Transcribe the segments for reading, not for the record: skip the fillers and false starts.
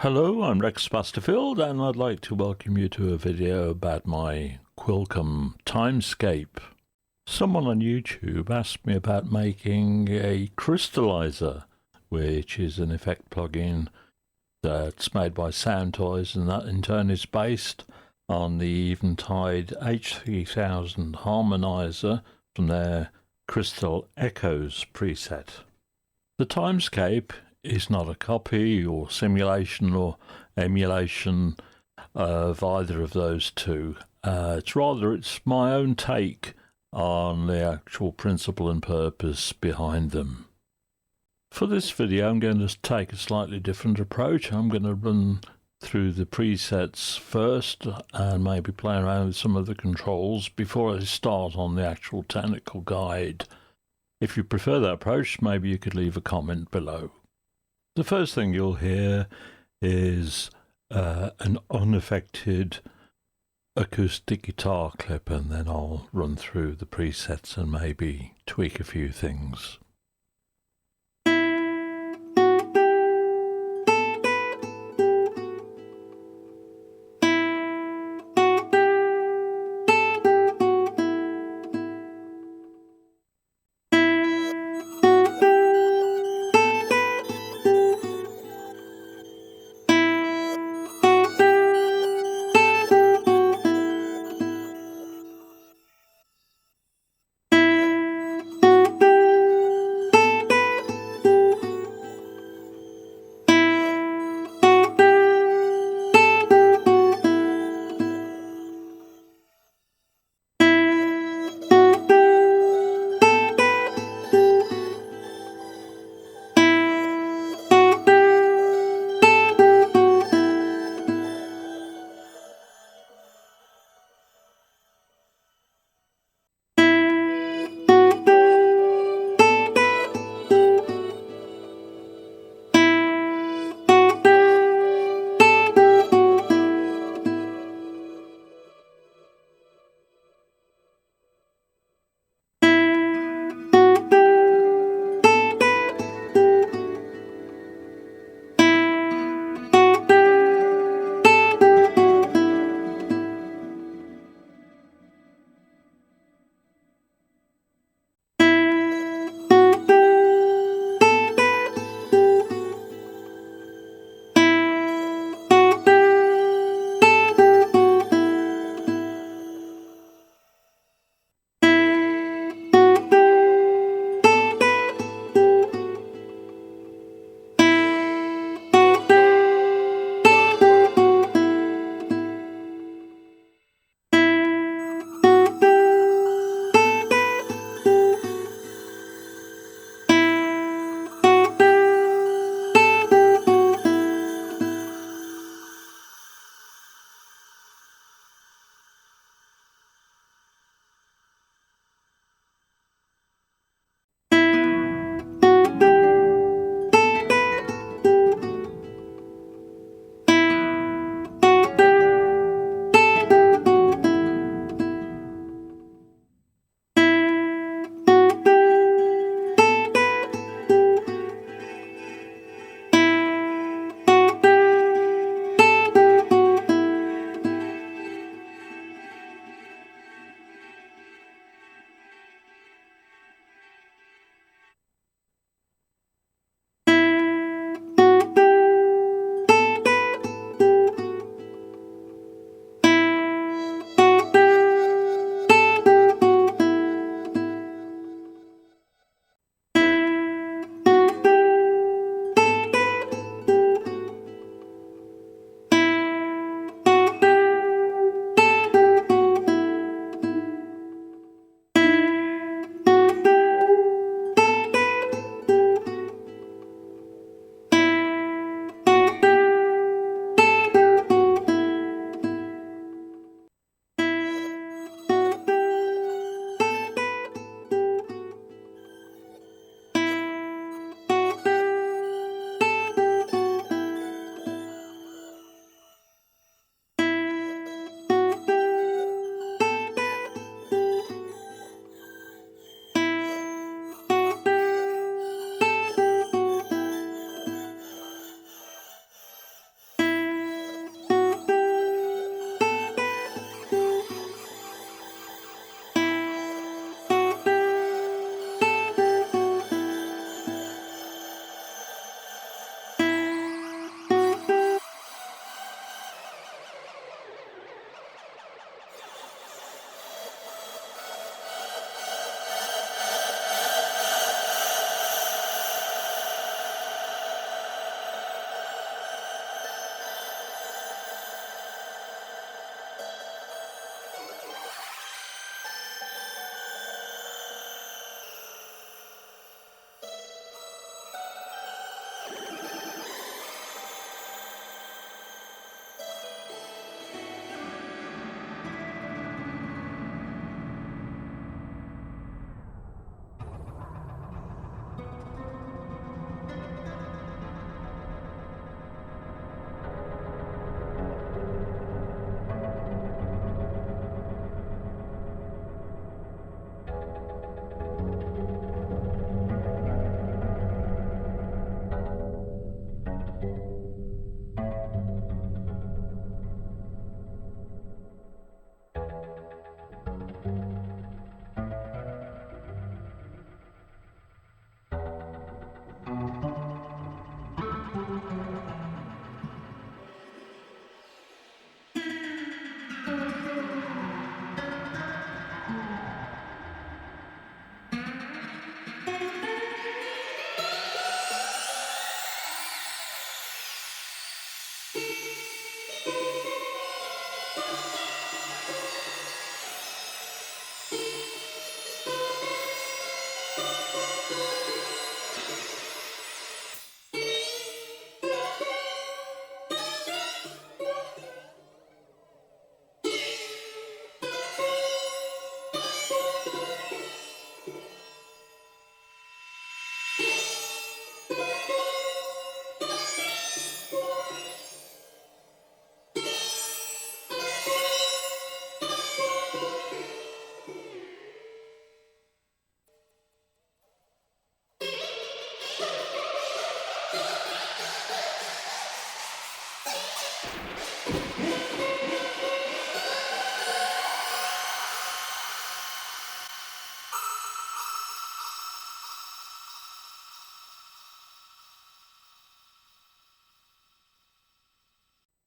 Hello, I'm Rex Basterfield, and I'd like to welcome you to a video about my Quilcom TIMESCAPE. Someone on YouTube asked me about making a Crystallizer, which is an effect plugin that's made by Soundtoys, and that in turn is based on the Eventide H-3000 Harmoniser from their Crystal Echoes preset. The TIMESCAPE is not a copy or simulation or emulation of either of those two. It's my own take on the actual principle and purpose behind them. For this video, I'm going to take a slightly different approach. I'm going to run through the presets first and maybe play around with some of the controls before I start on the actual technical guide. If you prefer that approach, maybe you could leave a comment below. The first thing you'll hear is an unaffected acoustic guitar clip, and then I'll run through the presets and maybe tweak a few things.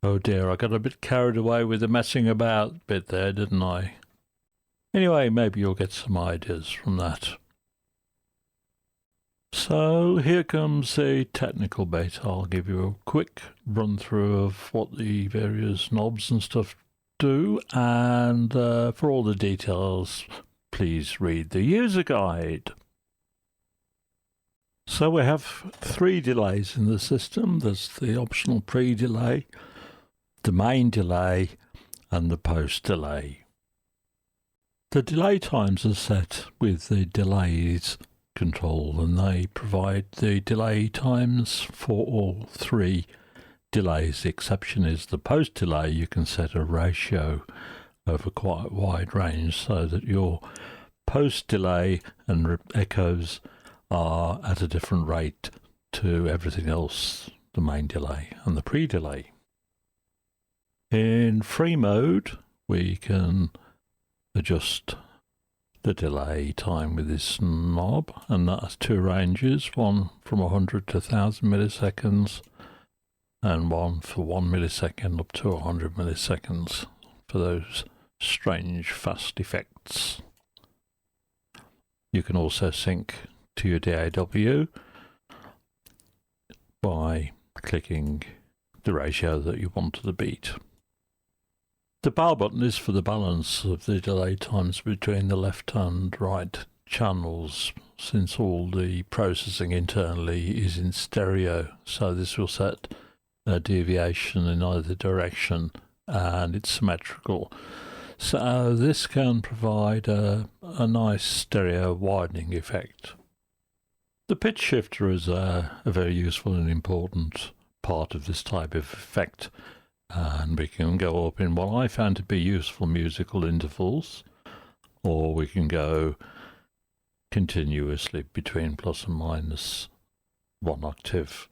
Oh dear, I got a bit carried away with the messing about bit there, didn't I? Anyway, maybe you'll get some ideas from that. So here comes a technical bit. I'll give you a quick run through of what the various knobs and stuff do, and for all the details, please read the user guide. So we have 3 delays in the system. There's the optional pre-delay, the main delay, and the post delay. The delay times are set with the delays control, and they provide the delay times for all 3 delays. The exception is the post delay. You can set a ratio over quite a wide range so that your post delay and echoes are at a different rate to everything else, the main delay and the pre-delay. In free mode, we can adjust the delay time with this knob, and that has 2 ranges, one from 100 to 1000 milliseconds and one for 1 millisecond up to 100 milliseconds for those strange fast effects. You can also sync to your DAW by clicking the ratio that you want to the beat. The power button is for the balance of the delay times between the left and right channels, since all the processing internally is in stereo, so this will set a deviation in either direction and it's symmetrical. So this can provide a nice stereo widening effect. The pitch shifter is a very useful and important part of this type of effect, and we can go up in what I found to be useful musical intervals, or we can go continuously between plus and minus 1 octave.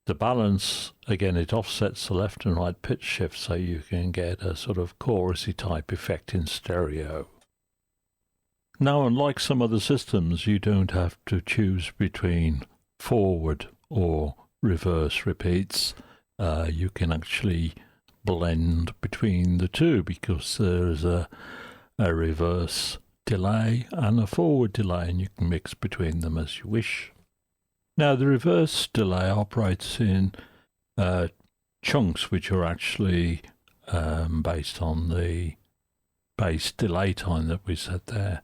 The balance, again, it offsets the left and right pitch shift, so you can get a sort of chorusy type effect in stereo. Now, unlike some other systems, you don't have to choose between forward or reverse repeats. You can actually blend between the two, because there's a reverse delay and a forward delay, and you can mix between them as you wish. Now, the reverse delay operates in chunks which are actually based on the base delay time that we set there,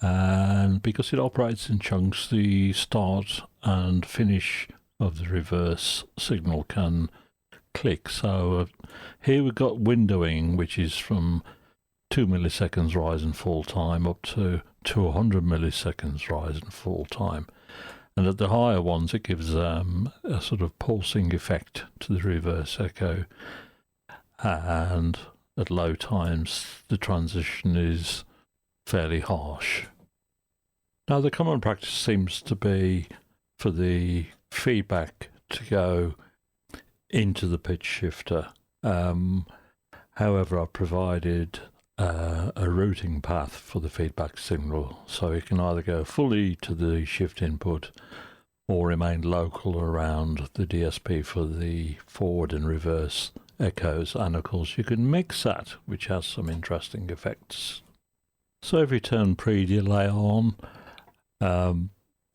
and because it operates in chunks, the start and finish of the reverse signal can click. So here we've got windowing, which is from 2 milliseconds rise and fall time up to 200 milliseconds rise and fall time, and at the higher ones it gives a sort of pulsing effect to the reverse echo, and at low times the transition is fairly harsh. Now, the common practice seems to be for the feedback to go into the pitch shifter. However, I've provided a routing path for the feedback signal, so it can either go fully to the shift input or remain local around the DSP for the forward and reverse echoes, and of course you can mix that, which has some interesting effects. So if you turn pre-delay on,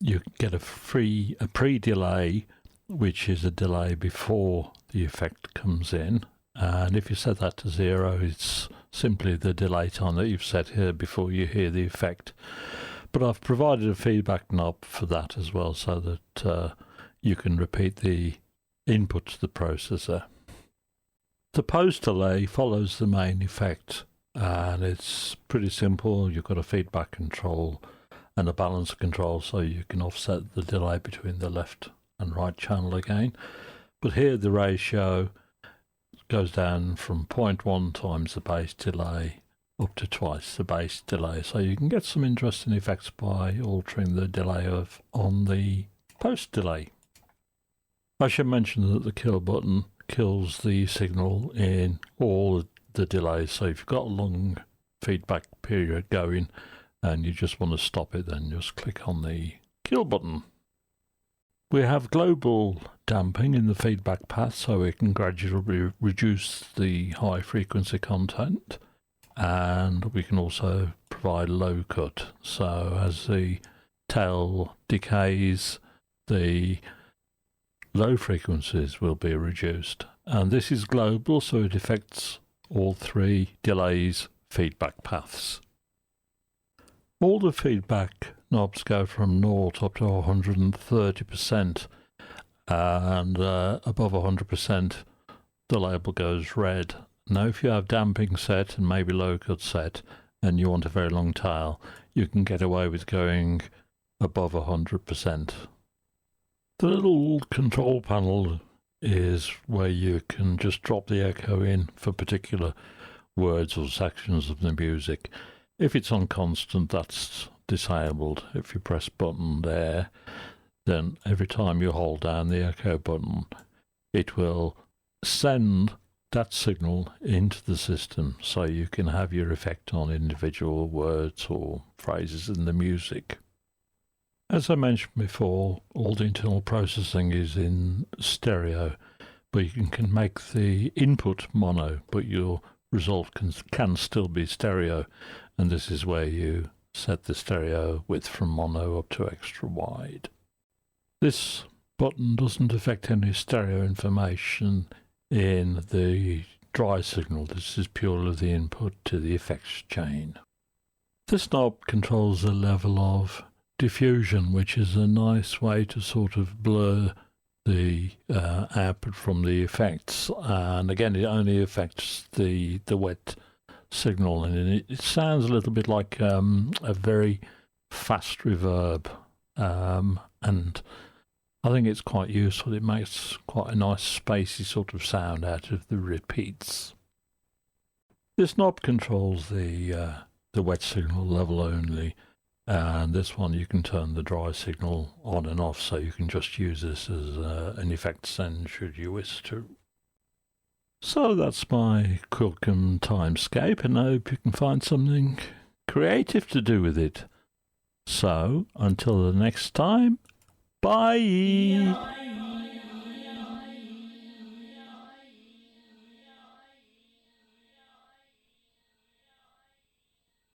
you get a pre-delay, which is a delay before the effect comes in, and if you set that to 0, it's simply the delay time that you've set here before you hear the effect. But I've provided a feedback knob for that as well, so that you can repeat the input to the processor. The post delay follows the main effect, and it's pretty simple. You've got a feedback control and a balance control, so you can offset the delay between the left and right channel again. But here the ratio goes down from 0.1 times the base delay up to twice the base delay, so you can get some interesting effects by altering the delay on the post delay. I should mention that the kill button kills the signal in all the delays. So if you've got a long feedback period going and you just want to stop it, then just click on the kill button. We have global damping in the feedback path, so we can gradually reduce the high frequency content, and we can also provide low cut. So as the tail decays, the low frequencies will be reduced. And this is global, so it affects all three delays feedback paths. All the feedback knobs go from 0 up to 130%, and above 100% the label goes red. Now if you have damping set and maybe low cut set and you want a very long tail, you can get away with going above 100%. The little control panel is where you can just drop the echo in for particular words or sections of the music. If it's on constant, that's disabled. If you press button there, then every time you hold down the echo button, it will send that signal into the system, so you can have your effect on individual words or phrases in the music. As I mentioned before, all the internal processing is in stereo, but you can make the input mono, but your result can still be stereo, and this is where you set the stereo width from mono up to extra wide. This button doesn't affect any stereo information in the dry signal. This is purely the input to the effects chain. This knob controls the level of diffusion, which is a nice way to sort of blur the output from the effects, and again it only affects the wet signal, and it sounds a little bit like a very fast reverb, and I think it's quite useful. It makes quite a nice spacey sort of sound out of the repeats. This knob controls the wet signal level only, and this one you can turn the dry signal on and off, so you can just use this as an effect send should you wish to. So that's my Quilcom Timescape, and I hope you can find something creative to do with it. So until the next time, bye!